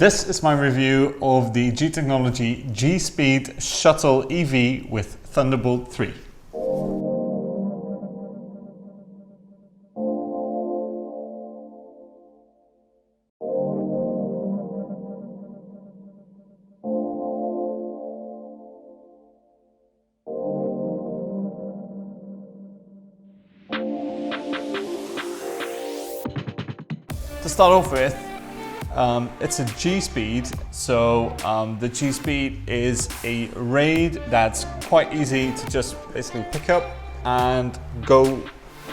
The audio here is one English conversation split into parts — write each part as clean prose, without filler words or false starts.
This is my review of the G-Technology G-SPEED Shuttle EV with Thunderbolt 3. To start off with, it's a G-SPEED, so the G-SPEED is a RED that's quite easy to just basically pick up and go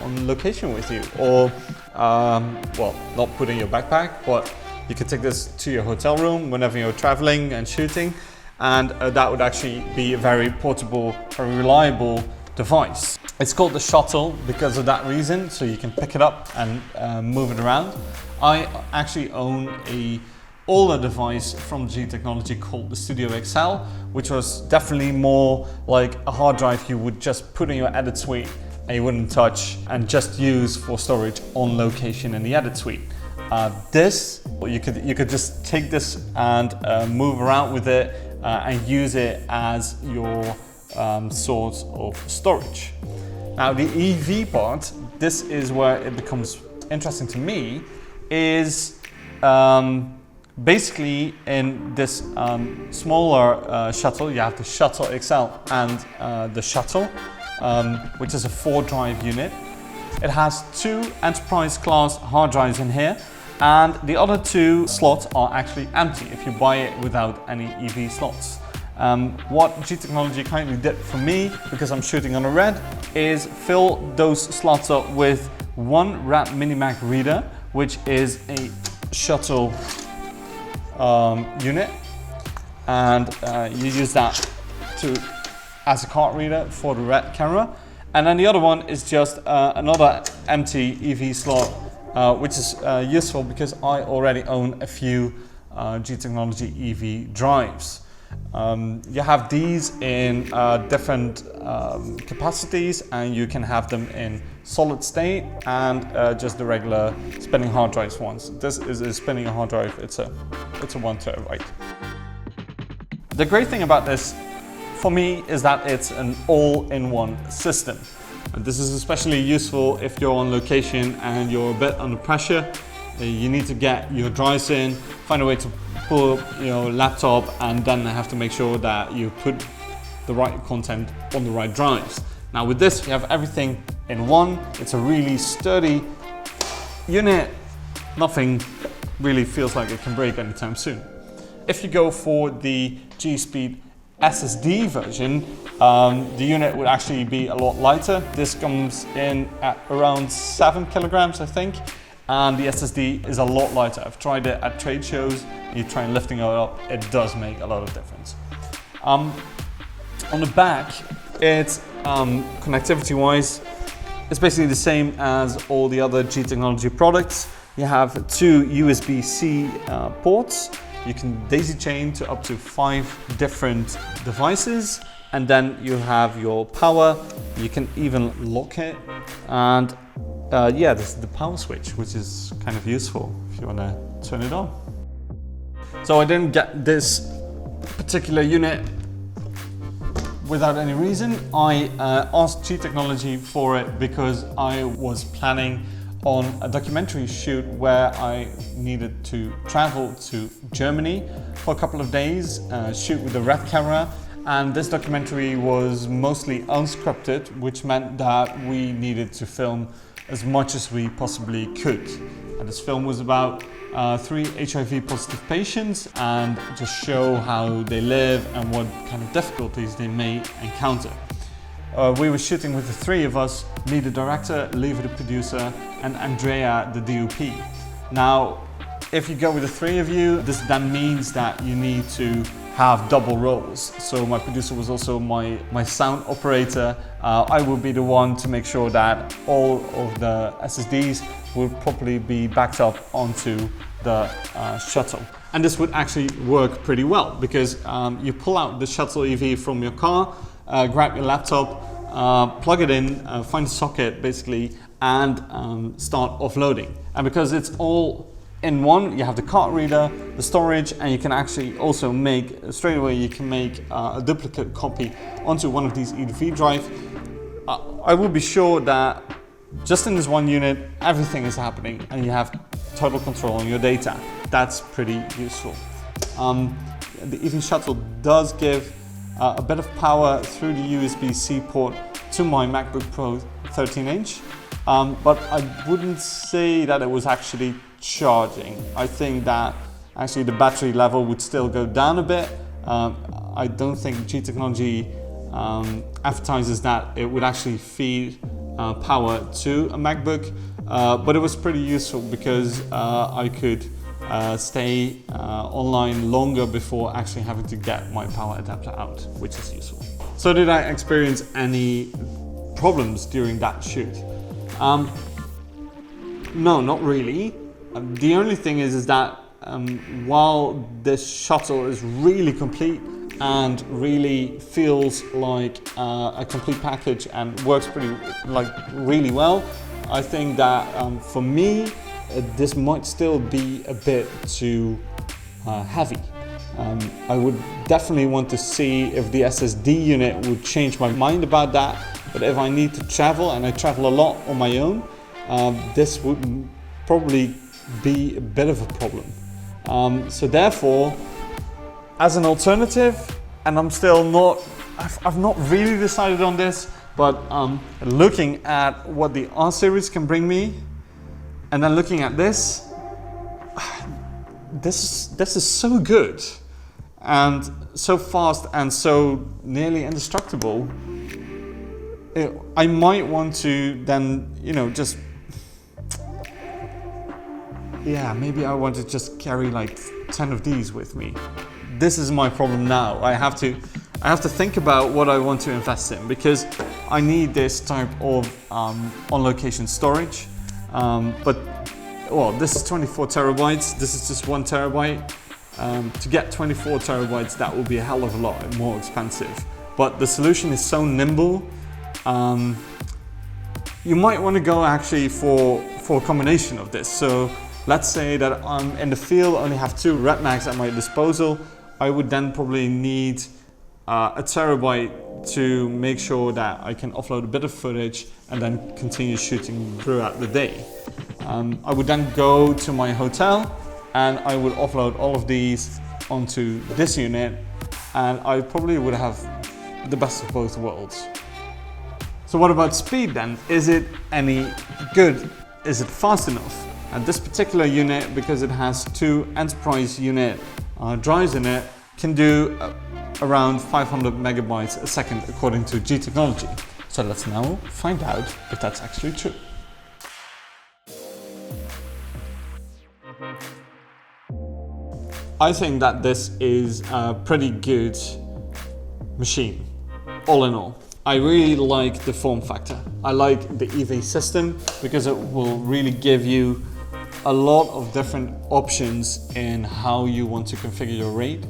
on location with you, or well, not put in your backpack, but you can take this to your hotel room whenever you're traveling and shooting, and that would actually be a very portable, very reliable device. It's called the Shuttle because of that reason, so you can pick it up and move it around. I actually own a older device from G-Technology called the Studio XL, which was definitely more like a hard drive you would just put in your edit suite and you wouldn't touch and just use for storage on location in the edit suite. This, you could just take this and move around with it and use it as your source of storage. Now the EV part, this is where it becomes interesting to me, is basically in this smaller shuttle. You have the Shuttle XL and the Shuttle, which is a 4-drive unit. It has 2 enterprise class hard drives in here, and the other 2 slots are actually empty if you buy it without any EV slots. What G-Technology kindly did for me, because I'm shooting on a RED, is fill those slots up with one RED Minimac reader, which is a shuttle unit, and you use that as a card reader for the RED camera. And then the other one is just another empty EV slot, which is useful because I already own a few G-Technology EV drives. You have these in different capacities, and you can have them in solid state and just the regular spinning hard drives ones. This is a spinning hard drive. It's a 1 terabyte. The great thing about this for me is that it's an all-in-one system. This is especially useful if you're on location and you're a bit under pressure. You need to get your drives in, find a way to pull up your laptop, and then have to make sure that you put the right content on the right drives. Now with this, you have everything in one. It's a really sturdy unit. Nothing really feels like it can break anytime soon. If you go for the G-SPEED SSD version, the unit would actually be a lot lighter. This comes in at around 7 kilograms, I think. And the SSD is a lot lighter. I've tried it at trade shows. You try and lifting it up, it does make a lot of difference. On the back, it's connectivity wise, it's basically the same as all the other G-Technology products. You have 2 USB-C ports. You can daisy chain to up to 5 different devices, and then you have your power. You can even lock it, and yeah, this is the power switch, which is kind of useful if you want to turn it on. So I didn't get this particular unit without any reason. I asked G-Technology for it because I was planning on a documentary shoot where I needed to travel to Germany for a couple of days, shoot with a RED camera. And this documentary was mostly unscripted, which meant that we needed to film as much as we possibly could. And this film was about 3 HIV positive patients, and just show how they live and what kind of difficulties they may encounter. We were shooting with the 3 of us, me the director, Levi the producer, and Andrea the DOP. Now, if you go with the 3 of you, this then means that you need to have double roles. So my producer was also my sound operator. I would be the one to make sure that all of the SSDs would properly be backed up onto the shuttle. And this would actually work pretty well because you pull out the Shuttle EV from your car, grab your laptop, plug it in, find a socket basically, and start offloading. And because it's all in one. You have the card reader, the storage, and you can actually also make, straight away, you can make a duplicate copy onto one of these EDV drive. I will be sure that just in this one unit, everything is happening and you have total control on your data. That's pretty useful. The EV Shuttle does give a bit of power through the USB-C port to my MacBook Pro 13-inch, but I wouldn't say that it was actually charging. I think that actually the battery level would still go down a bit. I don't think G Technology advertises that it would actually feed power to a MacBook, but it was pretty useful because I could stay online longer before actually having to get my power adapter out, which is useful. So did I experience any problems during that shoot? No, not really. The only thing is that while this shuttle is really complete and really feels like a complete package and works really well, I think that for me this might still be a bit too heavy. I would definitely want to see if the SSD unit would change my mind about that, but if I need to travel, and I travel a lot on my own, this would probably be a bit of a problem. So therefore, as an alternative, and I've not really decided on this, but looking at what the R series can bring me, and then looking at this is so good and so fast and so nearly indestructible. I might want to then, just, maybe I want to just carry like 10 of these with me. This is my problem now. I have to think about what I want to invest in, because I need this type of on-location storage. Well, this is 24 terabytes. This is just 1 terabyte. To get 24 terabytes, that will be a hell of a lot more expensive. But the solution is so nimble. You might want to go actually for a combination of this. So let's say that I'm in the field, only have 2 RED Max at my disposal. I would then probably need a terabyte to make sure that I can offload a bit of footage and then continue shooting throughout the day. I would then go to my hotel and I would offload all of these onto this unit, and I probably would have the best of both worlds. So what about speed then? Is it any good? Is it fast enough? And this particular unit, because it has 2 enterprise unit drives in it, can do around 500 megabytes a second according to G Technology. So let's now find out if that's actually true. I think that this is a pretty good machine, all in all. I really like the form factor. I like the EV system because it will really give you a lot of different options in how you want to configure your RAID.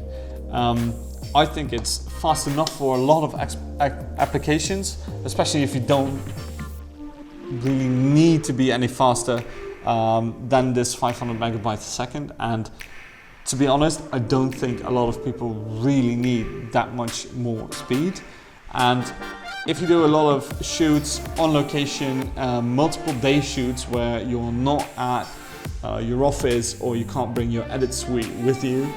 I think it's fast enough for a lot of applications, especially if you don't really need to be any faster than this 500 megabytes a second. And to be honest, I don't think a lot of people really need that much more speed. And if you do a lot of shoots on location, multiple day shoots where you're not at your office or you can't bring your edit suite with you,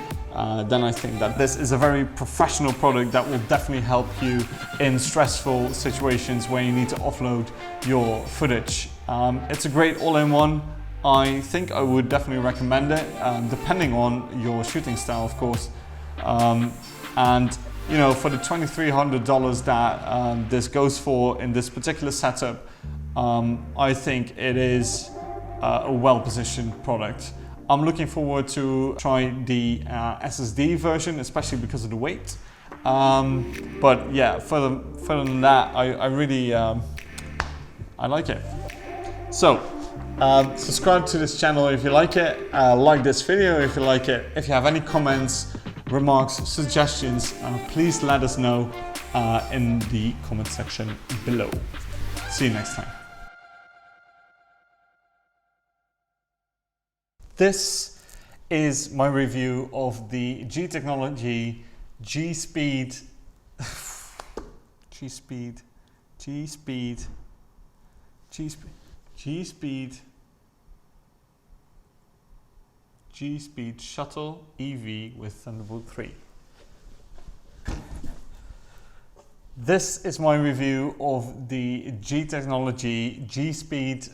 then I think that this is a very professional product that will definitely help you in stressful situations where you need to offload your footage. It's a great all-in-one. I think I would definitely recommend it, depending on your shooting style, of course. And for the $2,300 that this goes for in this particular setup, I think it is a well-positioned product. I'm looking forward to try the SSD version, especially because of the weight. But yeah, further than that, I really I like it. So subscribe to this channel if you like it. Like this video if you like it. If you have any comments, remarks, suggestions, please let us know in the comment section below. See you next time. This is my review of the G Technology G-SPEED G-SPEED Shuttle EV with Thunderbolt 3. This is my review of the G Technology G-SPEED